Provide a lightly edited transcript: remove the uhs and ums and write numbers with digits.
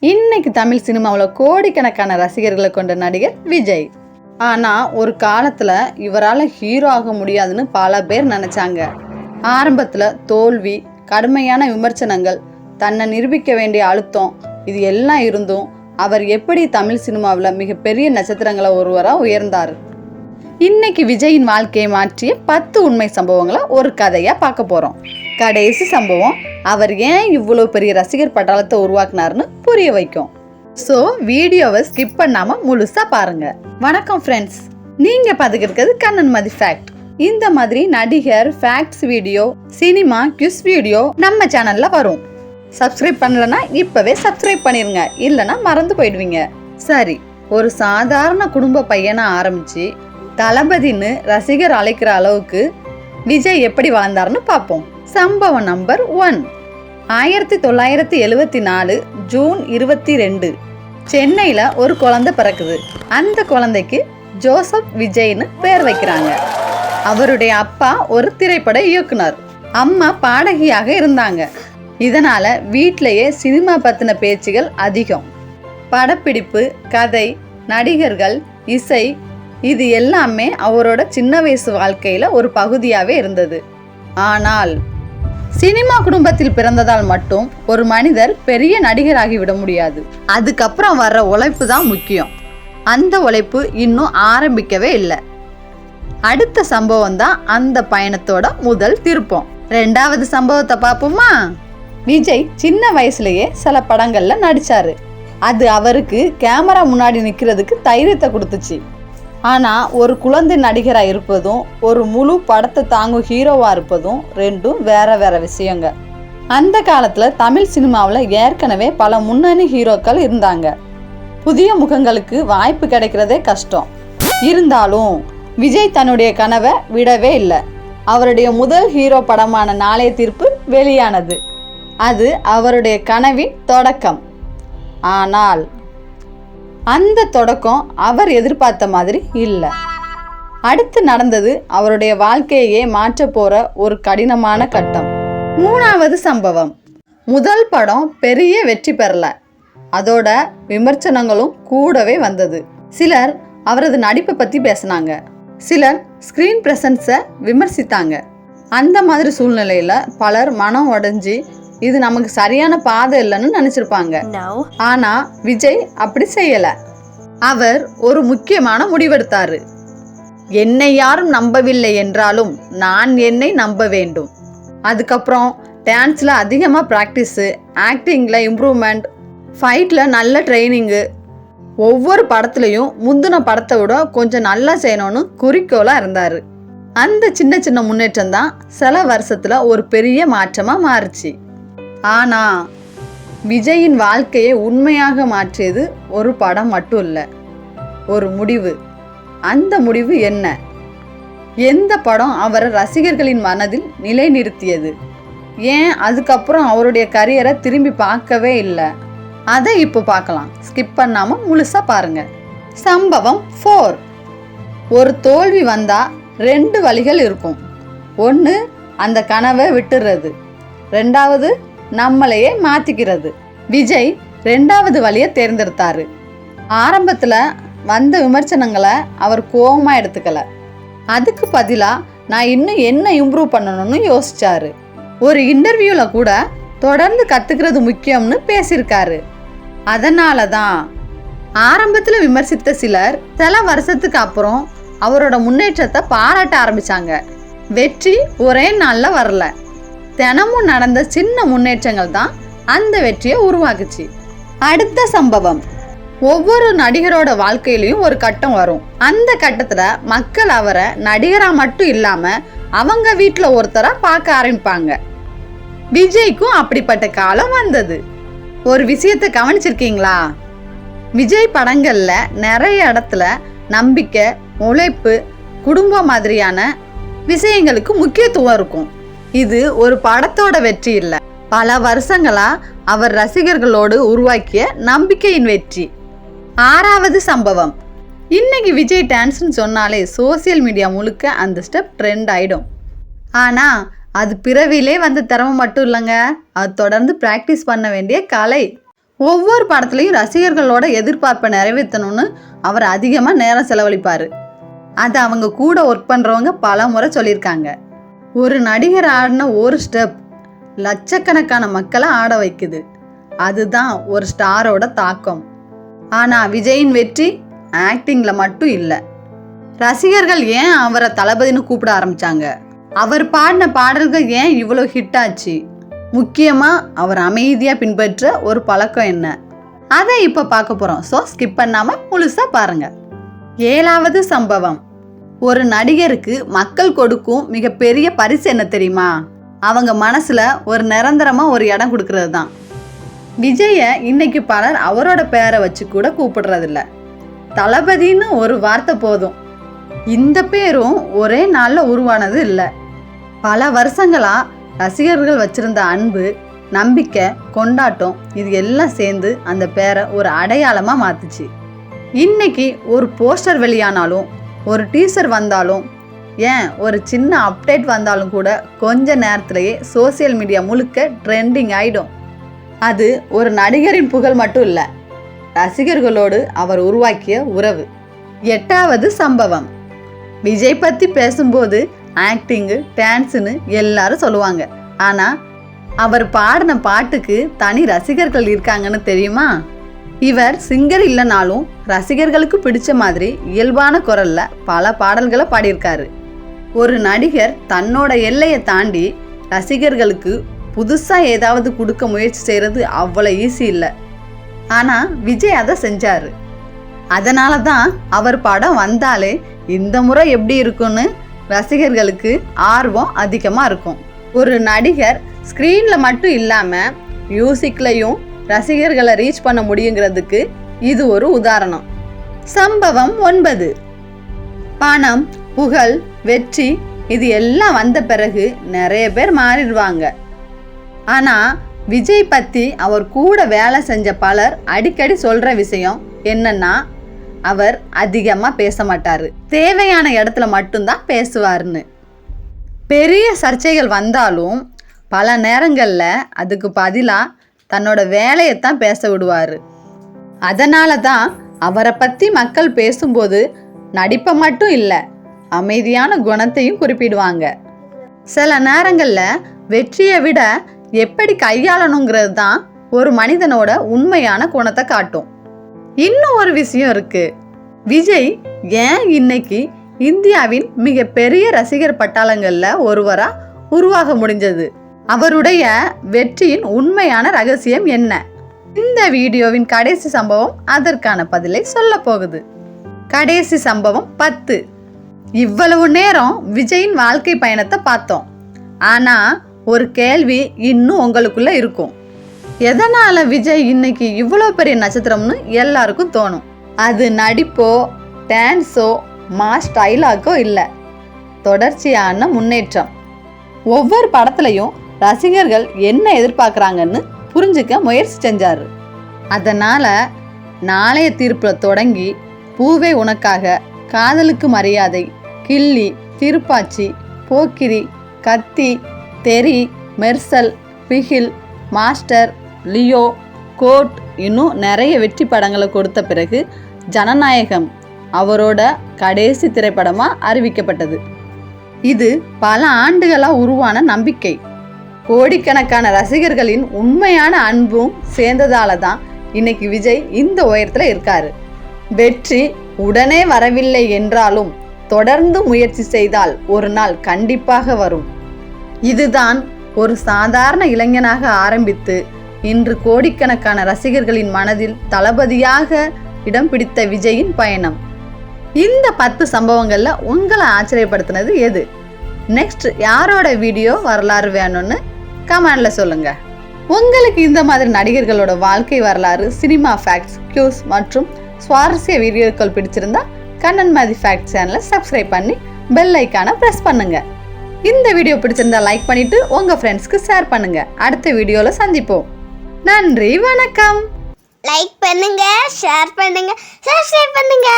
இன்னைக்கு தமிழ் சினிமாவில் கோடிக்கணக்கான ரசிகர்களை கொண்ட நடிகர் விஜய். ஆனால் ஒரு காலத்தில் இவரால் ஹீரோ ஆக முடியாதுன்னு பல பேர் நினச்சாங்க. ஆரம்பத்தில் தோல்வி, கடுமையான விமர்சனங்கள், தன்னை நிரூபிக்க வேண்டிய அழுத்தம், இது எல்லாம் இருந்தும் அவர் எப்படி தமிழ் சினிமாவில் மிகப்பெரிய நட்சத்திரங்களை ஒருவராக உயர்ந்தார். இன்னைக்கு விஜயின் வாழ்க்கையை மாற்றிய 10 உண்மை சம்பவங்களை ஒரு கதையாக பார்க்க போகிறோம். கடைசி சம்பவம் அவர் ஏன் இவ்வளோ பெரிய ரசிகர் பட்டாளத்தை உருவாக்குனாருன்னு புரிய வைக்கும். ஸோ வீடியோவை ஸ்கிப் பண்ணாமல் முழுசாக பாருங்கள். வணக்கம் ஃப்ரெண்ட்ஸ், நீங்கள் பார்த்துக்கிட்டு கண்ணன் மதி ஃபேக்ட். இந்த மாதிரி நடிகர் facts video, cinema quiz video நம்ம சேனலில் வரும். சப்ஸ்கிரைப் பண்ணலன்னா இப்போவே சப்ஸ்கிரைப் பண்ணிடுங்க, இல்லைன்னா மறந்து போயிடுவீங்க. சரி, ஒரு சாதாரண குடும்ப பையனை ஆரம்பித்து தளபதின்னு ரசிகர் அழைக்கிற அளவுக்கு விஜய் எப்படி வாழ்ந்தாருன்னு பார்ப்போம். சம்பவம் நம்பர் 1. 1974 ஜூன் 22 சென்னையில் ஒரு குழந்தை பிறக்குது. அந்த குழந்தைக்கு ஜோசப் விஜய்னு பேர் வைக்கிறாங்க. அவருடைய அப்பா ஒரு திரைப்பட இயக்குனர், அம்மா பாடகியாக இருந்தாங்க. இதனால வீட்டிலேயே சினிமா பற்றின பேச்சுகள் அதிகம். படப்பிடிப்பு, கதை, நடிகர்கள், இசை, இது எல்லாமே அவரோட சின்ன வயசு வாழ்க்கையில் ஒரு பகுதியாகவே இருந்தது. ஆனால் சினிமா குடும்பத்தில் பிறந்ததால் மட்டும் ஒரு மனிதர் பெரிய நடிகராகி விட முடியாது. அதுக்கப்புறம் வர்ற உழைப்பு தான் முக்கியம். அந்த உழைப்பு இன்னும் ஆரம்பிக்கவே இல்லை. அடுத்த சம்பவம் தான் அந்த பயணத்தோட முதல் திருப்பம். 2வது சம்பவத்தை பார்ப்போமா? விஜய் சின்ன வயசுலயே சில படங்கள்ல நடிச்சாரு. அது அவருக்கு கேமரா முன்னாடி நிற்கிறதுக்கு தைரியத்தை கொடுத்துச்சு. ஆனால் ஒரு குழந்தை நடிகராக இருப்பதும் ஒரு முழு படத்தை தாங்கும் ஹீரோவாக இருப்பதும் ரெண்டும் வேற வேற விஷயங்க. அந்த காலத்தில் தமிழ் சினிமாவில் ஏற்கனவே பல முன்னணி ஹீரோக்கள் இருந்தாங்க. புதிய முகங்களுக்கு வாய்ப்பு கிடைக்கிறதே கஷ்டம். இருந்தாலும் விஜய் தன்னுடைய கனவை விடவே இல்லை. அவருடைய முதல் ஹீரோ படமான நாளைய தீர்ப்பு வெளியானது. அது அவருடைய கனவின் தொடக்கம். ஆனால் அந்த தொடக்கம் அவர் எதிர்பார்த்த மாதிரி இல்லை. அடுத்து நடந்தது அவருடைய வாழ்க்கையே மாற்ற போற ஒரு கடினமான கட்டம். 3வது சம்பவம். முதல் படம் பெரிய வெற்றி பெறல. அதோட விமர்சனங்களும் கூடவே வந்தது. சிலர் அவரது நடிப்பை பத்தி பேசினாங்க, சிலர் ஸ்கிரீன் பிரசன்ஸை விமர்சித்தாங்க. அந்த மாதிரி சூழ்நிலையில பலர் மனம் உடைஞ்சி இது நமக்கு சரியான பாதை இல்லைன்னு நினைச்சிருப்பாங்க. ஆனா விஜய் அப்படி செய்யல. அவர் ஒரு முக்கியமான முடிவெடுத்தாரு. என்னை யாரும் நம்பவில்லை என்றாலும் நான் என்னை நம்ப வேண்டும். அதுக்கப்புறம் டான்ஸ்ல அதிகமாக ப்ராக்டிஸு, ஆக்டிங்கில் இம்ப்ரூவ்மெண்ட், ஃபைட்டில் நல்ல ட்ரைனிங்கு, ஒவ்வொரு படத்துலையும் முந்தின படத்தை விட கொஞ்சம் நல்லா செய்யணும்னு குறிக்கோளாக இருந்தார். அந்த சின்ன சின்ன முன்னேற்றம் தான் சில வருஷத்தில் ஒரு பெரிய மாற்றமாக மாறுச்சு. ஆனால் விஜயின் வாழ்க்கையை உண்மையாக மாற்றியது ஒரு படம் மட்டும் இல்லை, ஒரு முடிவு. அந்த முடிவு என்ன? எந்த படம் அவரை ரசிகர்களின் மனதில் நிலைநிறுத்தியது? ஏன் அதுக்கப்புறம் அவருடைய கரியரை திரும்பி பார்க்கவே இல்லை? அதை இப்போ பார்க்கலாம். ஸ்கிப் பண்ணாமல் முழுசாக பாருங்க. சம்பவம் 4. ஒரு தோல்வி வந்தால் 2 வழிகள் இருக்கும். 1, அந்த கனவை விட்டுறது. 2வது, நம்மளையே மாற்றிக்கிறது. விஜய் 2வது வழியை தேர்ந்தெடுத்தாரு. ஆரம்பத்தில் வந்த விமர்சனங்களை அவர் கோபமாக எடுத்துக்கல. அதுக்கு பதிலாக நான் இன்னும் என்ன இம்ப்ரூவ் பண்ணணும்னு யோசிச்சாரு. ஒரு இன்டர்வியூவில் கூட தொடர்ந்து கற்றுக்கிறது முக்கியம்னு பேசியிருக்காரு. அதனால தான் ஆரம்பத்தில் விமர்சித்த சிலர் சில வருஷத்துக்கு அப்புறம் அவரோட முன்னேற்றத்தை பாராட்ட ஆரம்பித்தாங்க. வெற்றி ஒரே நாளில் வரல. தினமும் நடந்த சின்ன முன்னேற்றங்கள் தான் அந்த வெற்றியை உருவாக்குச்சு. அடுத்த சம்பவம். ஒவ்வொரு நடிகரோட வாழ்க்கையிலையும் ஒரு கட்டம் வரும். அந்த கட்டத்துல மக்கள் அவரை நடிகரா மட்டும் இல்லாம அவங்க வீட்டில் ஒருத்தரா பார்க்க ஆரம்பிப்பாங்க. விஜய்க்கும் அப்படிப்பட்ட காலம் வந்தது. ஒரு விஷயத்தை கவனிச்சிருக்கீங்களா? விஜய் படங்கள்ல நிறைய இடத்துல நம்பிக்கை, உழைப்பு, குடும்பம் மாதிரியான விஷயங்களுக்கு முக்கியத்துவம் இருக்கும். இது ஒரு படத்தோட வெற்றி இல்லை, பல வருஷங்களா அவர் ரசிகர்களோடு உருவாக்கிய நம்பிக்கையின் வெற்றி. 6வது சம்பவம். இன்னைக்கு விஜய் டான்ஸ்ன்னு சொன்னாலே சோசியல் மீடியா முழுக்க அந்த ஸ்டெப் ட்ரெண்ட் ஆயிடும். ஆனால் அது பிறவிலே வந்த திறமை மட்டும் இல்லைங்க, அது தொடர்ந்து ப்ராக்டிஸ் பண்ண வேண்டிய கலை. ஒவ்வொரு படத்துலையும் ரசிகர்களோட எதிர்பார்ப்பை நிறைவேற்றணும்னு அவர் அதிகமாக நேரம் செலவழிப்பார். அதை அவங்க கூட ஒர்க் பண்ணுறவங்க பல முறை சொல்லியிருக்காங்க. ஒரு நடிகர் ஆடின ஒரு ஸ்டெப் லட்சக்கணக்கான மக்களை ஆட வைக்குது. அதுதான் ஒரு ஸ்டாரோட தாக்கம். ஆனால் விஜயின் வெற்றி ஆக்டிங்கில் மட்டும் இல்லை. ரசிகர்கள் ஏன் அவரை தளபதினு கூப்பிட ஆரம்பித்தாங்க? அவர் பாடின பாடல்கள் ஏன் இவ்வளோ ஹிட் ஆச்சு? முக்கியமாக அவர் அமைதியாக பின்பற்ற ஒரு பழக்கம் என்ன? அதை இப்போ பார்க்க போகிறோம். ஸோ ஸ்கிப் பண்ணாமல் முழுசாக பாருங்கள். 7வது சம்பவம். ஒரு நடிகருக்கு மக்கள் கொடுக்கும் மிகப்பெரிய பரிசு என்ன தெரியுமா? அவங்க மனசில் ஒரு நிரந்தரமாக ஒரு இடம் கொடுக்கறது தான். விஜயை இன்னைக்கு பலர் அவரோட பேரை வச்சு கூட கூப்பிடுறதில்ல. தளபதின்னு ஒரு வார்த்தை போதும். இந்த பேரும் ஒரே நாளில் உருவானது இல்லை. பல வருஷங்களாக ரசிகர்கள் வச்சிருந்த அன்பு, நம்பிக்கை, கொண்டாட்டம் இது எல்லாம் சேர்ந்து அந்த பேரை ஒரு அடையாளமாக மாற்றுச்சு. இன்னைக்கு ஒரு போஸ்டர் வெளியானாலும், ஒரு டீசர் வந்தாலும், ஏன் ஒரு சின்ன அப்டேட் வந்தாலும் கூட கொஞ்ச நேரத்திலேயே சோசியல் மீடியா முழுக்க ட்ரெண்டிங் ஆகிடும். அது ஒரு நடிகரின் புகழ் மட்டும் இல்லை, ரசிகர்களோடு அவர் உருவாக்கிய உறவு. 8வது சம்பவம். விஜய் பற்றி பேசும்போது ஆக்டிங்கு, டான்ஸுன்னு எல்லாரும் சொல்லுவாங்க. ஆனால் அவர் பாடின பாட்டுக்கு தனி ரசிகர்கள் இருக்காங்கன்னு தெரியுமா? இவர் சிங்கர் இல்லைனாலும் ரசிகர்களுக்கு பிடிச்ச மாதிரி இயல்பான குரல்ல பல பாடல்களை பாடியிருக்காரு. ஒரு நடிகர் தன்னோட எல்லையை தாண்டி ரசிகர்களுக்கு புதுசாக ஏதாவது கொடுக்க முயற்சி செய்கிறது அவ்வளோ ஈஸி இல்லை. ஆனால் விஜய் அதை செஞ்சார். அதனால தான் அவர் படம் வந்தாலே இந்த முறை எப்படி இருக்குன்னு ரசிகர்களுக்கு ஆர்வம் அதிகமாக இருக்கும். ஒரு நடிகர் ஸ்க்ரீனில் மட்டும் இல்லாமல் மியூசிக்லையும் ரசிகர்களை ரீச் பண்ண முடியுங்கிறதுக்கு இது ஒரு உதாரணம். சம்பவம் 9. பணம், புகழ், வெற்றி இது எல்லாம் வந்த பிறகு நிறைய பேர் மாறிடுவாங்க. ஆனால் விஜய் பற்றி அவர் கூட வேலை செஞ்ச பலர் அடிக்கடி சொல்கிற விஷயம் என்னன்னா, அவர் அதிகமாக பேச மாட்டார், தேவையான இடத்துல மட்டும்தான் பேசுவார்னு. பெரிய சர்ச்சைகள் வந்தாலும் பல நேரங்களில் அதுக்கு பதிலாக தன்னோட வேலையைத்தான் பேச விடுவார். அதனால தான் அவரை பற்றி மக்கள் பேசும்போது நடிப்பை மட்டும் இல்லை, அமைதியான குணத்தையும் குறிப்பிடுவாங்க. சில நேரங்களில் வெற்றியை விட எப்படி கையாளணுங்கிறது தான் ஒரு மனிதனோட உண்மையான குணத்தை காட்டும். இன்னும் ஒரு விஷயம் இருக்கு. விஜய் ஏன் இன்னைக்கு இந்தியாவின் மிகப்பெரிய ரசிகர் பட்டாளங்களில் ஒருவராக உருவாக முடிஞ்சது? அவருடைய வெற்றியின் உண்மையான ரகசியம் என்ன? இந்த வீடியோவின் கடைசி சம்பவம் அதற்கான பதிலை சொல்ல போகுது. கடைசி சம்பவம் 10. இவ்வளவு நேரம் விஜயின் வாழ்க்கை பயணத்தை பார்த்தோம். ஆனால் ஒரு கேள்வி இன்னும் உங்களுக்குள்ள இருக்கும். எதனால் விஜய் இன்னைக்கு இவ்வளோ பெரிய நட்சத்திரம்னு எல்லாருக்கும் தோணும். அது நடிப்போ, டான்ஸோ, மாஸ் டைலாக்கோ இல்லை, தொடர்ச்சியான முன்னேற்றம். ஒவ்வொரு படத்துலையும் ரசிகர்கள் என்ன எதிர்பார்க்குறாங்கன்னு புரிஞ்சுக்க முயற்சி செஞ்சார். அதனால் நாளைய தீர்ப்பில் தொடங்கி பூவே உனக்காக, காதலுக்கு மரியாதை, கில்லி, Thiruppachi, Pokkiri, Kaththi, Theri, Mersal, Bigil, Master, Leo, GOAT இன்னும் நிறைய வெற்றி படங்களை கொடுத்த பிறகு ஜனநாயகம் அவரோட கடைசி திரைப்படமாக அறிவிக்கப்பட்டது. இது பல ஆண்டுகளாக உருவான நம்பிக்கை. கோடிக்கணக்கான ரசிகர்களின் உண்மையான அன்பும் சேர்ந்ததால தான் இன்னைக்கு விஜய் இந்த உயரத்தில் இருக்காரு. வெற்றி உடனே வரவில்லை என்றாலும் தொடர்ந்து முயற்சி செய்தால் ஒரு நாள் கண்டிப்பாக வரும். இதுதான் ஒரு சாதாரண இளைஞனாக ஆரம்பித்து இன்று கோடிக்கணக்கான ரசிகர்களின் மனதில் தளபதியாக இடம் பிடித்த விஜயின் பயணம். இந்த 10 சம்பவங்களில் உங்களை ஆச்சரியப்படுத்தினது எது? நெக்ஸ்ட் யாரோட வீடியோ வரலாறு வேணும்னு கமெண்டில் சொல்லுங்கள். உங்களுக்கு இந்த மாதிரி நடிகர்களோட வாழ்க்கை வரலாறு, சினிமா ஃபேக்ட்ஸ், கியூஸ் மற்றும் சுவாரஸ்ய வீடியோக்கள் பிடிச்சிருந்தா கண்ணன் மாதிரி ஃபேக்ட் சேனலை சப்ஸ்கிரைப் பண்ணி பெல் ஐக்கானை ப்ரெஸ் பண்ணுங்கள். இந்த வீடியோ பிடிச்சிருந்தா லைக் பண்ணிவிட்டு உங்கள் ஃப்ரெண்ட்ஸ்க்கு ஷேர் பண்ணுங்கள். அடுத்த வீடியோவில் சந்திப்போம். நன்றி, வணக்கம். லைக் பண்ணுங்க, ஷேர் பண்ணுங்க, சப்ஸ்கிரைப் பண்ணுங்க.